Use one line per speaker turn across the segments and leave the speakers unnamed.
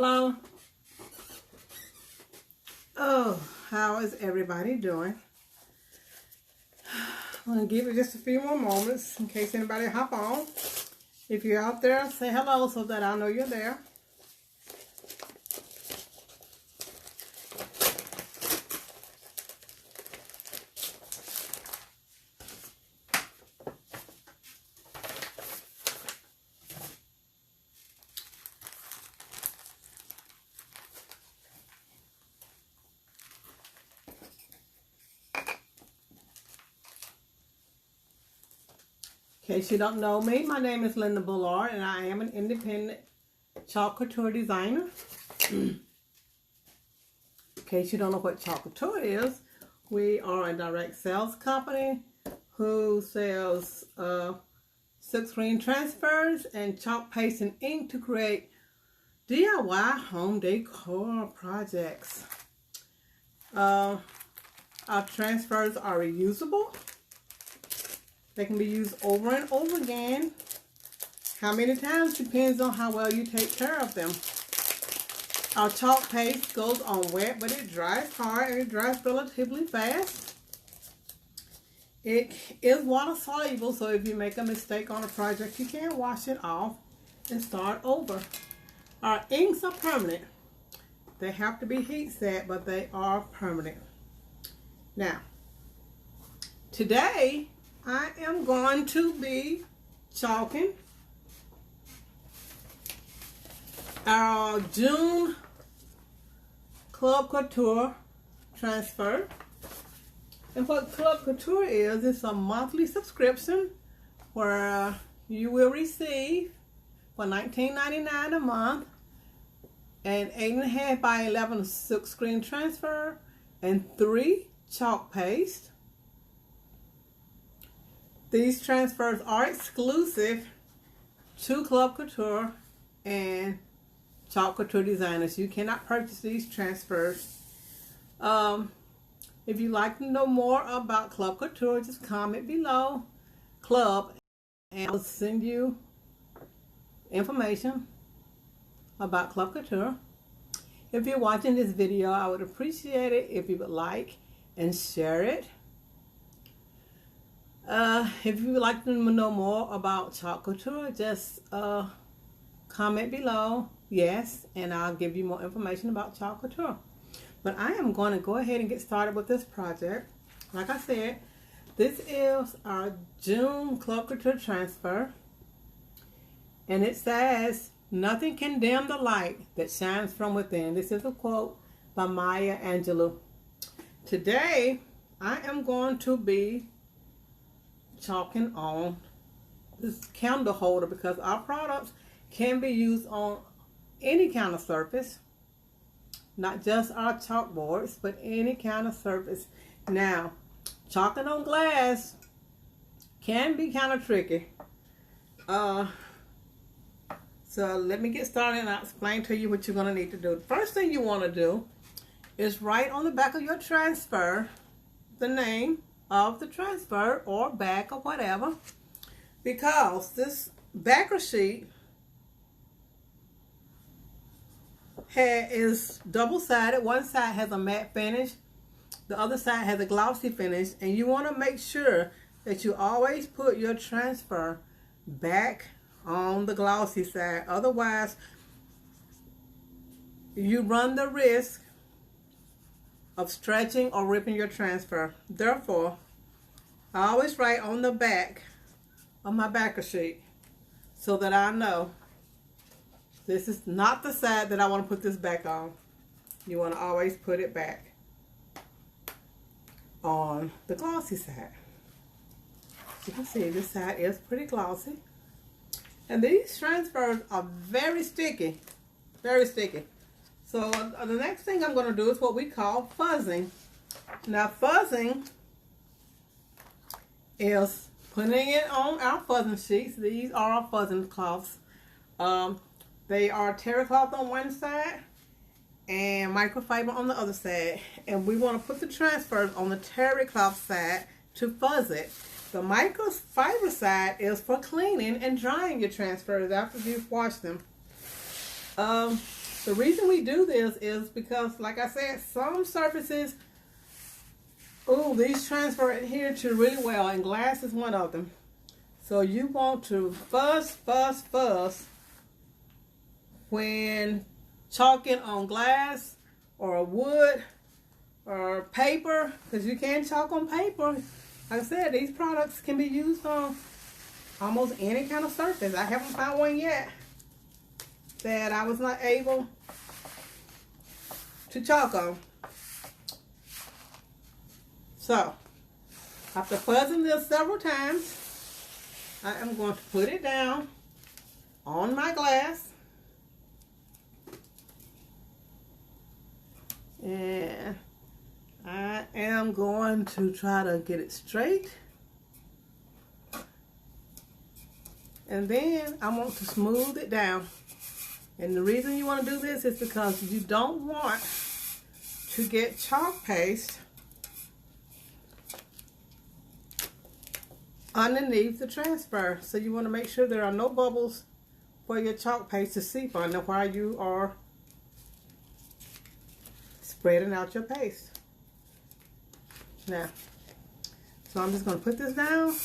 Hello. Oh, how is everybody doing? I'm going to give it just a few more moments in case anybody hop on. If you're out there, say hello so that I know you're there. In case you don't know me, my name is Linda Bullard, and I am an independent Club Couture designer. In case you don't know what Club Couture is, we are a direct sales company who sells silkscreen transfers and chalk paste and ink to create DIY home decor projects. Our transfers are reusable. They can be used over and over again. How many times depends on how well you take care of them. Our chalk paste goes on wet, but it dries hard and it dries relatively fast. It is water soluble, so if you make a mistake on a project, you can wash it off and start over. Our inks are permanent. They have to be heat set, but they are permanent. Now, today, I am going to be chalking our June Club Couture transfer. And what Club Couture is, it's a monthly subscription where you will receive for $19.99 a month an 8.5 by 11 silkscreen transfer and 3 chalk paste. These transfers are exclusive to Club Couture and Club Couture designers. You cannot purchase these transfers. If you'd like to know more about Club Couture, just comment below Club and I'll send you information about Club Couture. If you're watching this video, I would appreciate it if you would like and share it. If you would like to know more about Club Couture, just comment below, yes, and I'll give you more information about Club Couture. But I am going to go ahead and get started with this project. Like I said, this is our June Club Couture transfer, and it says, "Nothing can dim the light that shines from within." This is a quote by Maya Angelou. Today, I am going to be chalking on this candle holder because our products can be used on any kind of surface, not just our chalkboards, but any kind of surface. Now, chalking on glass can be kind of tricky. So let me get started and I'll explain to you what you're going to need to do. The first thing you want to do is write on the back of your transfer the name of the transfer or back or whatever, because this backer sheet is double-sided. One side has a matte finish, the other side has a glossy finish, and you want to make sure that you always put your transfer back on the glossy side. Otherwise, you run the risk of stretching or ripping your transfer. Therefore, I always write on the back of my backer sheet so that I know this is not the side that I want to put this back on. You want to always put it back on the glossy side. As you can see, this side is pretty glossy. And these transfers are very sticky, very sticky. So the next thing I'm going to do is what we call fuzzing. Now, fuzzing is putting it on our fuzzing sheets. These are our fuzzing cloths. They are terry cloth on one side and microfiber on the other side. And we want to put the transfers on the terry cloth side to fuzz it. The microfiber side is for cleaning and drying your transfers after you've washed them. The reason we do this is because, like I said, some surfaces, ooh, these transfer adhere to really well, and glass is one of them. So you want to fuzz when chalking on glass or wood or paper, because you can chalk on paper. Like I said, these products can be used on almost any kind of surface. I haven't found one yet that I was not able to chalk on. So, after fuzzing this several times, I am going to put it down on my glass. And I am going to try to get it straight. And then I want to smooth it down. And the reason you want to do this is because you don't want to get chalk paste underneath the transfer. So you want to make sure there are no bubbles for your chalk paste to seep under while you are spreading out your paste. Now, so I'm just going to put this down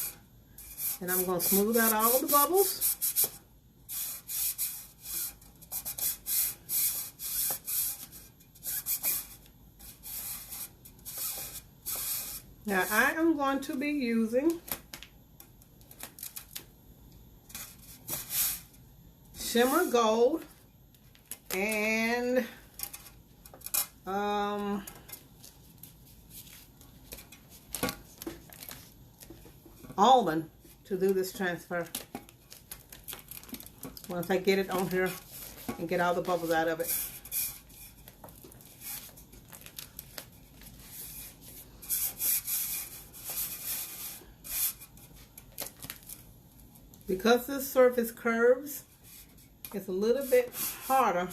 and I'm going to smooth out all of the bubbles. Now I am going to be using Shimmer Gold and Almond to do this transfer. Once I get it on here and get all the bubbles out of it. Because this surface curves, it's a little bit harder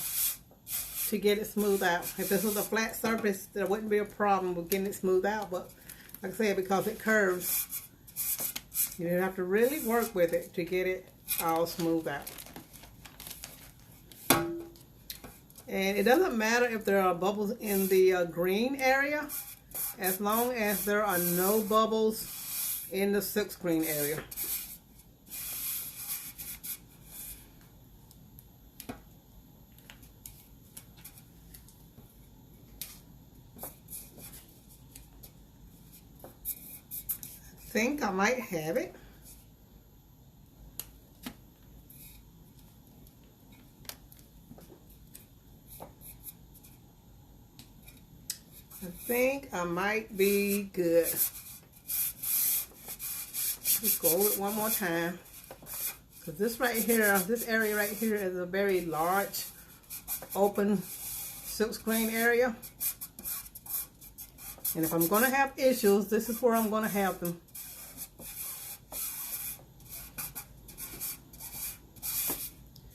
to get it smoothed out. If this was a flat surface, there wouldn't be a problem with getting it smoothed out. But like I said, because it curves, you have to really work with it to get it all smoothed out. And it doesn't matter if there are bubbles in the green area, as long as there are no bubbles in the silkscreen area. I think I might have it. I think I might be good. Just go over it one more time. Because this right here, this area right here is a very large open silkscreen area. And if I'm going to have issues, this is where I'm going to have them.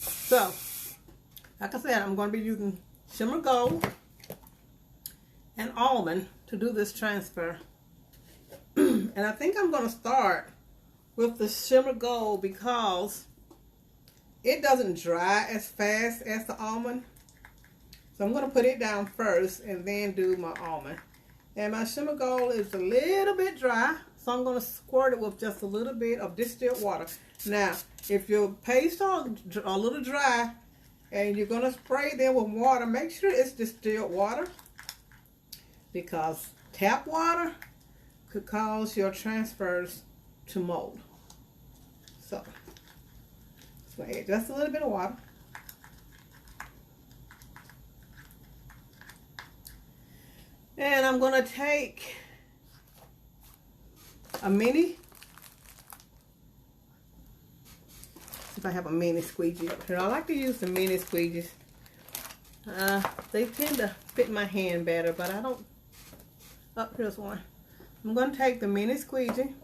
So, like I said, I'm going to be using Shimmer Gold and Almond to do this transfer. And I think I'm going to start with the Shimmer Gold because it doesn't dry as fast as the Almond. So I'm going to put it down first and then do my Almond. And my Shimmer Gold is a little bit dry, so I'm going to squirt it with just a little bit of distilled water. Now, if your paste are a little dry and you're going to spray them with water, make sure it's distilled water, because tap water could cause your transfers to mold. So, add just a little bit of water. And I'm going to take a mini, if I have a mini squeegee up here. I like to use the mini squeegees. They tend to fit my hand better, but I don't. Oh, here's one. I'm going to take the mini squeegee.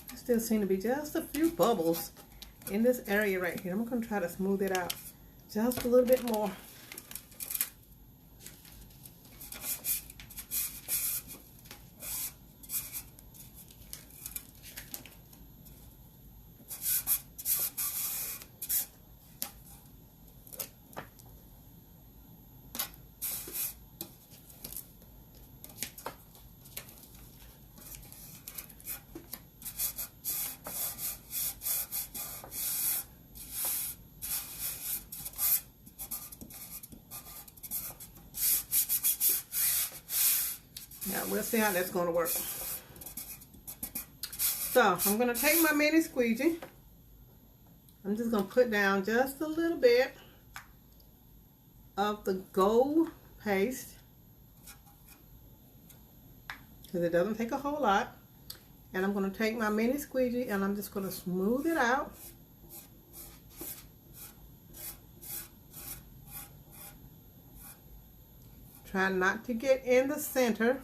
There still seem to be just a few bubbles in this area right here. I'm going to try to smooth it out just a little bit more. Now we'll see how that's going to work. So I'm going to take my mini squeegee. I'm just going to put down just a little bit of the gold paste, because it doesn't take a whole lot. And I'm going to take my mini squeegee and I'm just going to smooth it out. Try not to get in the center.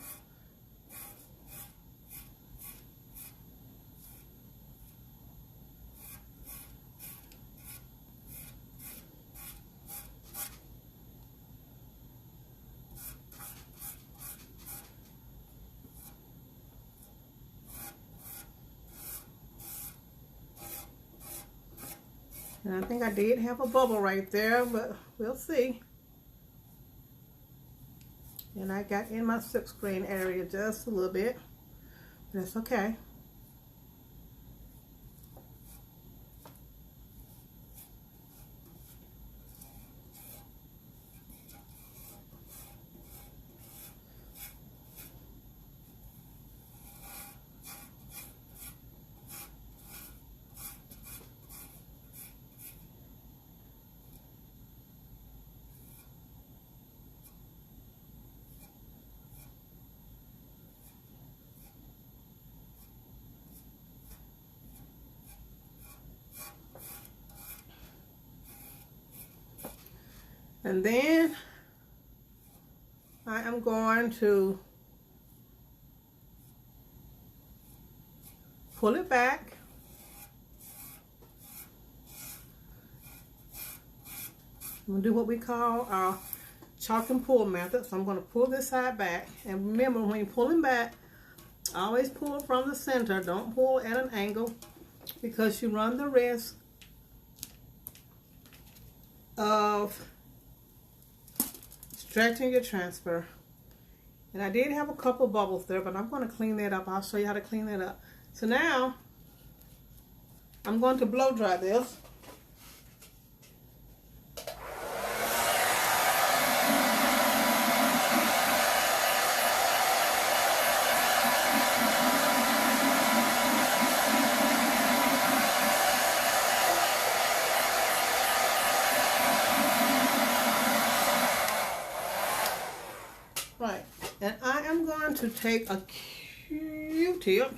And I think I did have a bubble right there, but we'll see. And I got in my silk screen area just a little bit. That's okay. And then I am going to pull it back. I'm going to do what we call our chalk and pull method. So I'm going to pull this side back. And remember, when you're pulling back, always pull from the center. Don't pull at an angle, because you run the risk of stretching your transfer. And I did have a couple bubbles there, but I'm going to clean that up. I'll show you how to clean that up. So now I'm going to blow dry this. Right, and I am going to take a Q-tip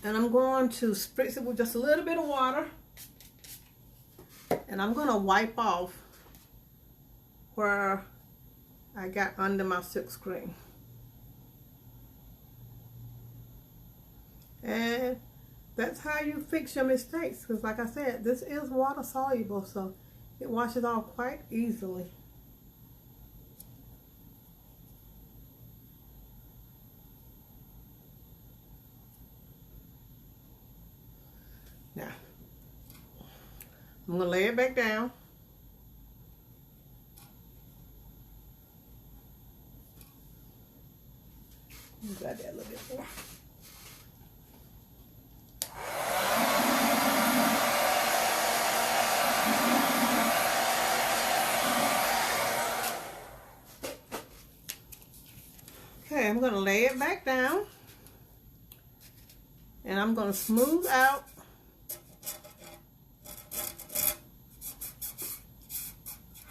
and I'm going to spritz it with just a little bit of water, and I'm going to wipe off where I got under my silk screen. And that's how you fix your mistakes, because like I said, this is water soluble, so it washes off quite easily. Now, I'm going to lay it back down. Grab that a little bit more. Okay, I'm going to lay it back down, and I'm going to smooth out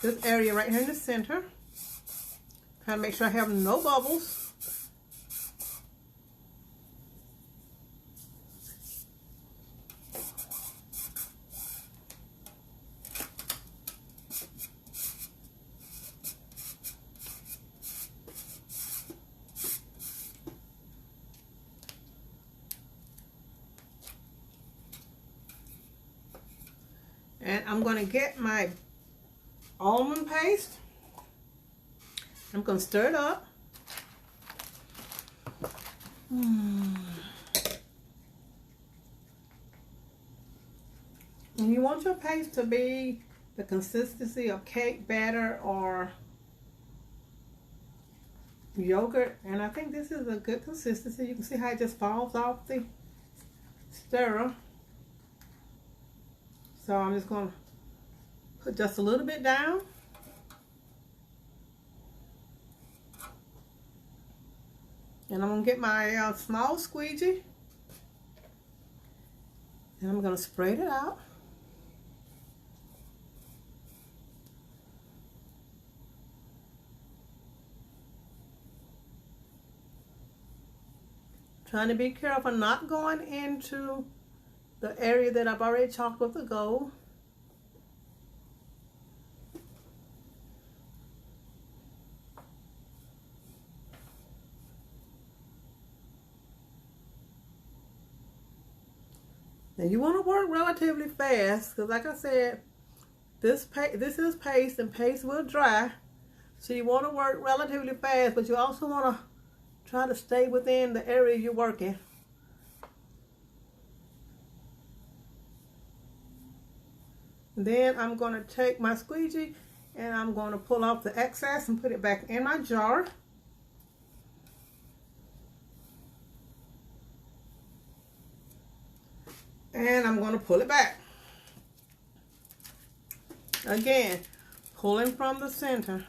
this area right here in the center. Try to make sure I have no bubbles. And I'm going to get my almond paste. I'm going to stir it up. And you want your paste to be the consistency of cake batter or yogurt. And I think this is a good consistency. You can see how it just falls off the stir. So I'm just going to put just a little bit down. And I'm going to get my small squeegee. And I'm going to spread it out. Trying to be careful not going into the area that I've already chalked with the gold. Now you want to work relatively fast because, like I said, this is paste and paste will dry. So you want to work relatively fast, but you also want to try to stay within the area you're working. Then I'm going to take my squeegee and I'm going to pull off the excess and put it back in my jar. And I'm going to pull it back. Again, pulling from the center.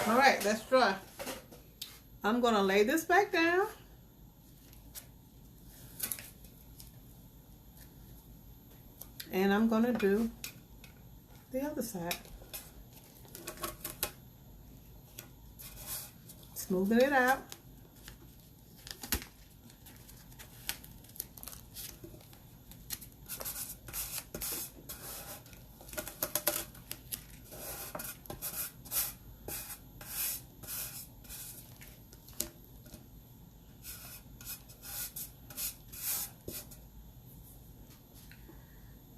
Alright, that's dry. I'm going to lay this back down. And I'm going to do the other side. Smoothing it out.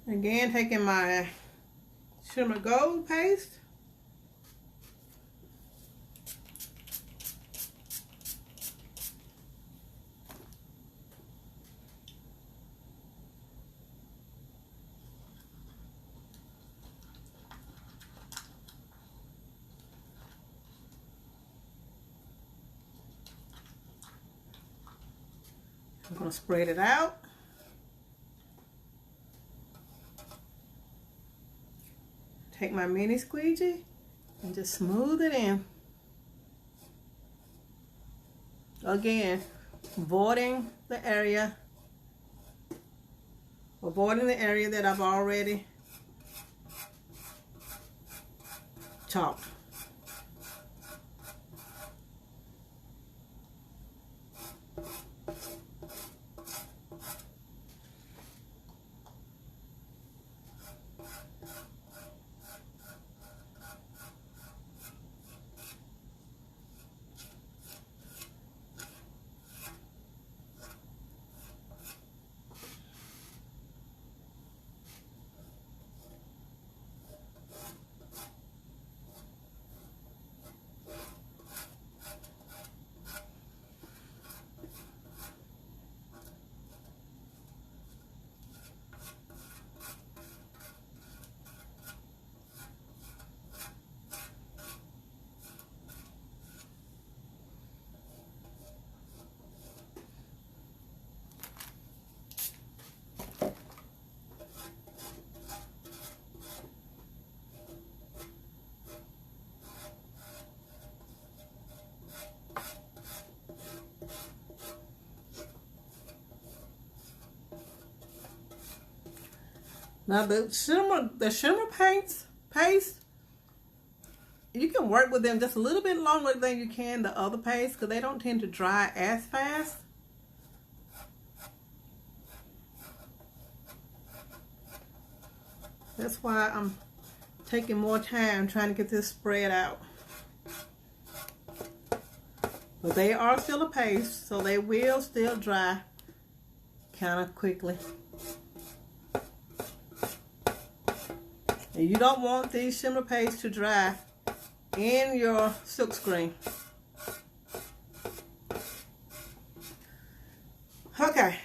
Again, taking my Shimmer Gold paste. I'm going to spread it out. Take my mini squeegee and just smooth it in. Again, avoiding the area that I've already chalked. Now the shimmer paste, you can work with them just a little bit longer than you can the other paste because they don't tend to dry as fast. That's why I'm taking more time trying to get this spread out. But they are still a paste, so they will still dry kind of quickly. And you don't want these shimmer pastes to dry in your silkscreen. Okay.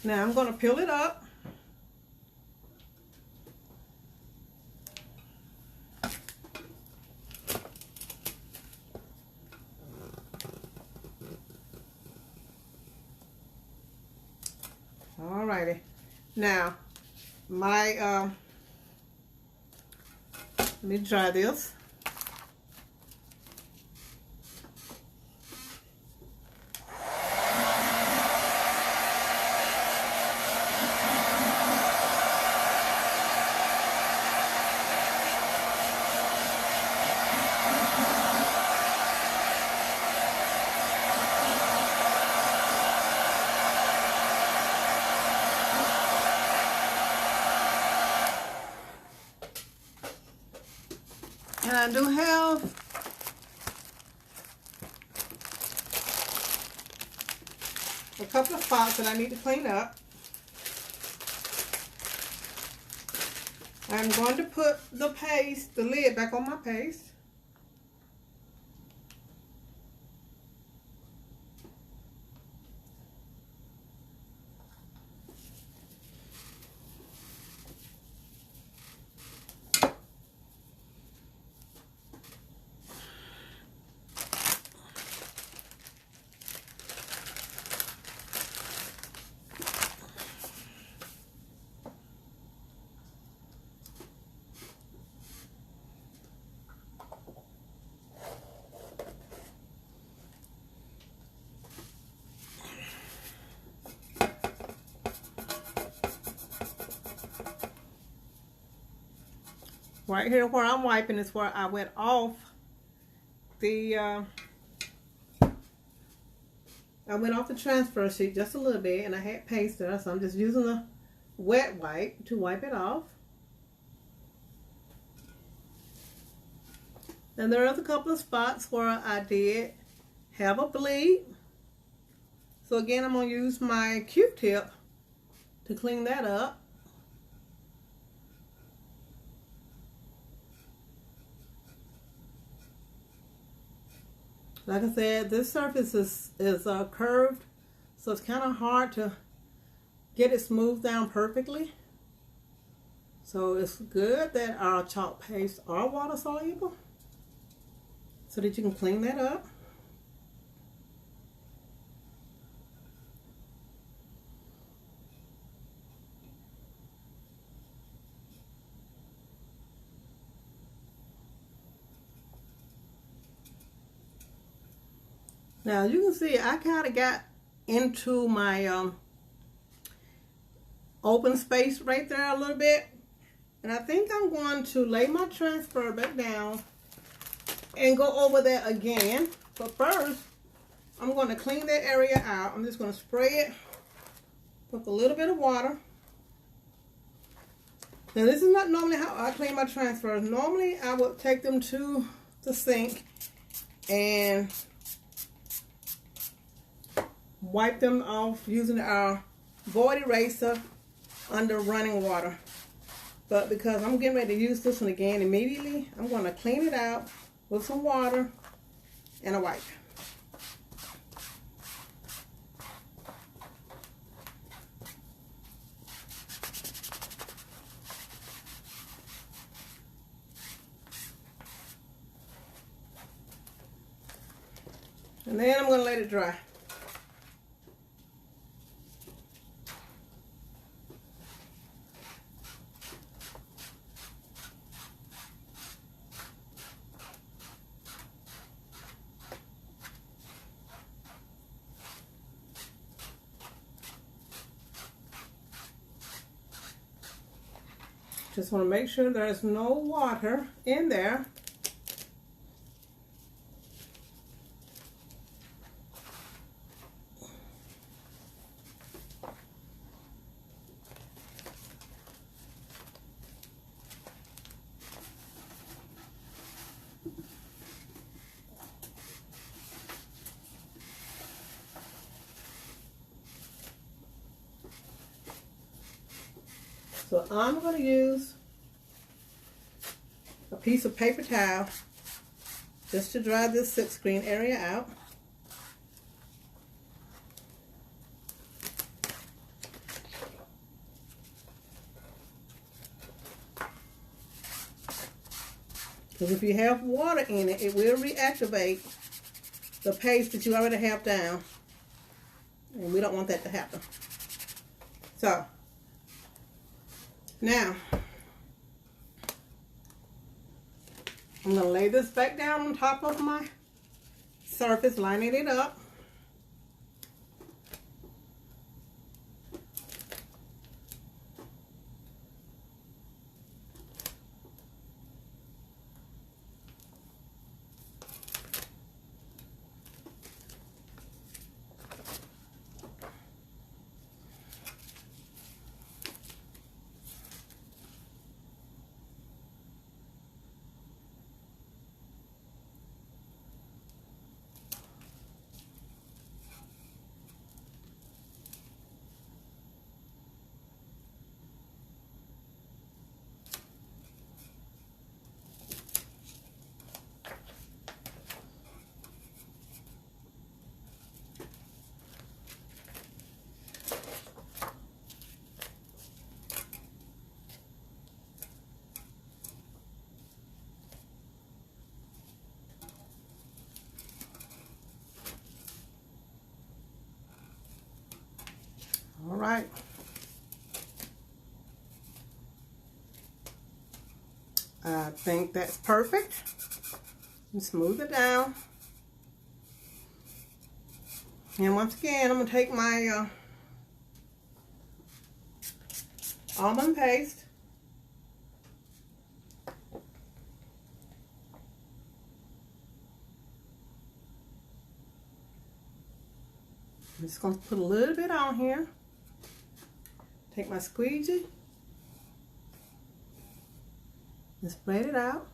Now I'm going to peel it up. Alrighty. Now, let me dry this. And I do have a couple of spots that I need to clean up. I'm going to put the paste, the lid back on my paste. Right here where I'm wiping is where I went off the transfer sheet just a little bit, and I had paste there, so I'm just using a wet wipe to wipe it off. And there are a couple of spots where I did have a bleed. So again, I'm going to use my Q-tip to clean that up. Like I said, this surface is curved, so it's kind of hard to get it smoothed down perfectly. So it's good that our chalk pastes are water soluble so that you can clean that up. Now you can see I kind of got into my open space right there a little bit, and I think I'm going to lay my transfer back down and go over that again. But first I'm going to clean that area out. I'm just going to spray it with a little bit of water. Now this is not normally how I clean my transfers. Normally I would take them to the sink and wipe them off using our void eraser under running water. But because I'm getting ready to use this one again immediately, I'm going to clean it out with some water and a wipe. And then I'm going to let it dry. Just want to make sure there's no water in there. So I'm going to use a piece of paper towel just to dry this silk screen area out. Because if you have water in it, it will reactivate the paste that you already have down. And we don't want that to happen. So, now, I'm going to lay this back down on top of my surface, lining it up. All right. I think that's perfect. And smooth it down. And once again, I'm going to take my almond paste. I'm just going to put a little bit on here. Take my squeegee and spread it out.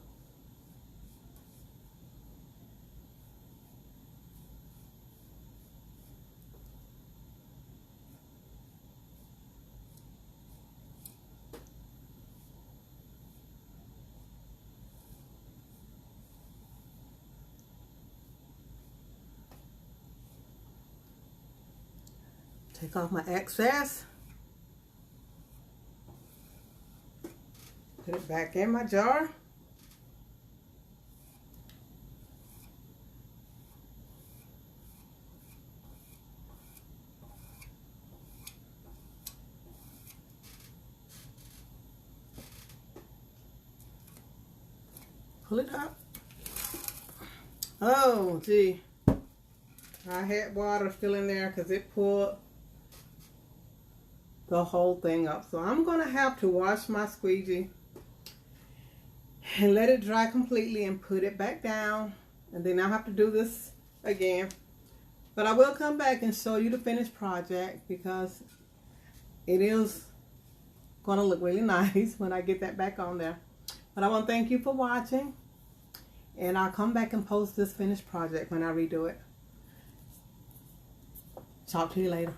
Take off my excess. Put it back in my jar. Pull it up. Oh, gee. I had water still in there because it pulled the whole thing up. So I'm going to have to wash my squeegee and let it dry completely and put it back down. And then I'll have to do this again. But I will come back and show you the finished project because it is going to look really nice when I get that back on there. But I want to thank you for watching. And I'll come back and post this finished project when I redo it. Talk to you later.